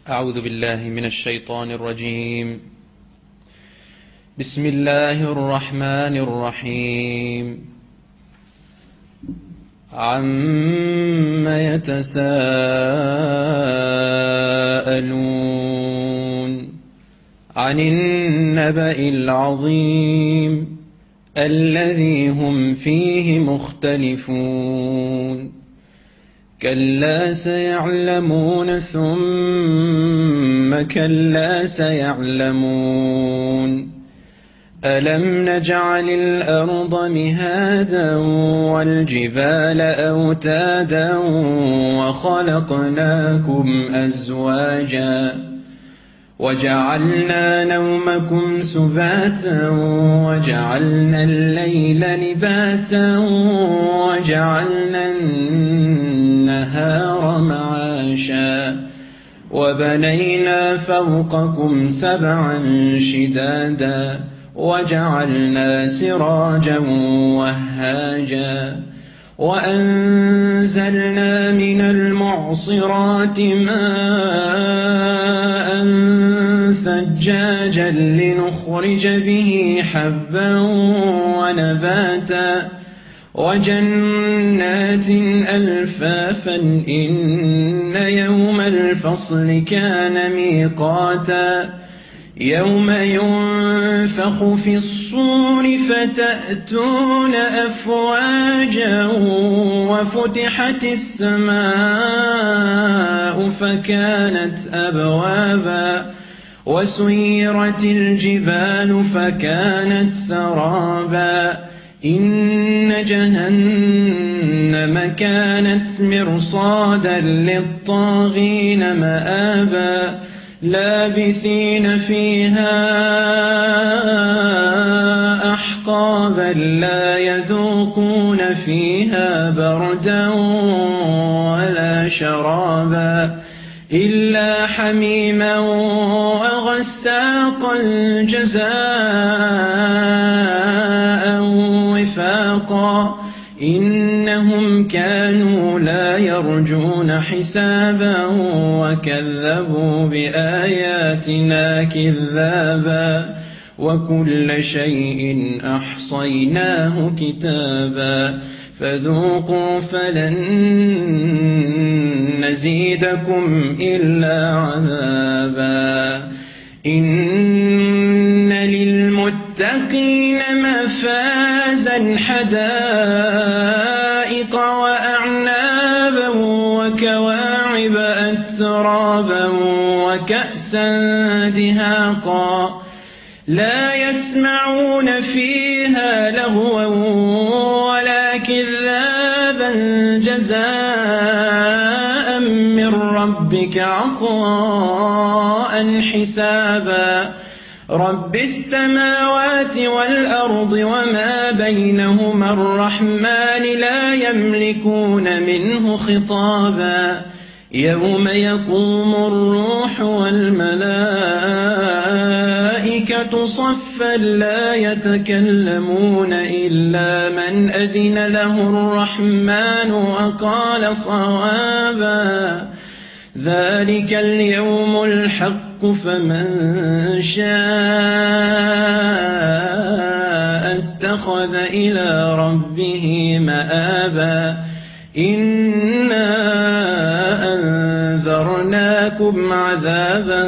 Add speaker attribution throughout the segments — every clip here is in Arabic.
Speaker 1: أعوذ بالله من الشيطان الرجيم. بسم الله الرحمن الرحيم. عَمَّ يتساءلون عن النبأ العظيم الذي هم فيه مختلفون كلا سيعلمون ثم كلا سيعلمون ألم نجعل الأرض مهادا والجبال أوتادا وخلقناكم أزواجا وجعلنا نومكم سباتا وجعلنا الليل لباسا وجعلنا النهار معاشا وبنينا فوقكم سبعا شدادا وجعلنا سراجا وهاجا وأنزلنا من المعصرات ماء ثجاجا لنخرج به حبا ونباتا وجنات ألفافا إن يوم الفصل كان ميقاتا يوم ينفخ في الصور فتأتون أفواجا وفتحت السماء فكانت أبوابا وسيرت الجبال فكانت سرابا إن جهنم كانت مرصادا للطاغين مآبا لابثين فيها أحقابا لا يذوقون فيها بردا ولا شرابا إلا حميما وغساقا جزاء وفاقا إنهم كانوا لا يرجون حسابا وكذبوا بآياتنا كذابا وكل شيء أحصيناه كتابا فذوقوا فلن نزيدكم إلا عذابا إن للمتقين مفازا حدائق وأعنابا وكواعب أترابا وكأسا دهاقا لا يسمعون فيها لغوا ولا كذابا جزاء من ربك عطاء حسابا رب السماوات والأرض وما بينهما الرحمن لا يملكون منه خطابا يوم يقوم الروح والملائكة صفا لا يتكلمون إلا من أذن له الرحمن وقال صوابا ذلك اليوم الحق فمن شاء اتخذ إلى ربه مآبا إنا أنذرناكم عذابا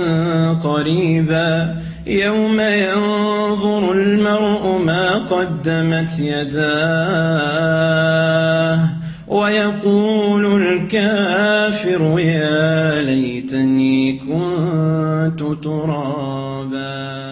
Speaker 1: قريبا يوم ينظر المرء ما قدمت يداه ويقول الكافر يا ليتني كنت ترابا.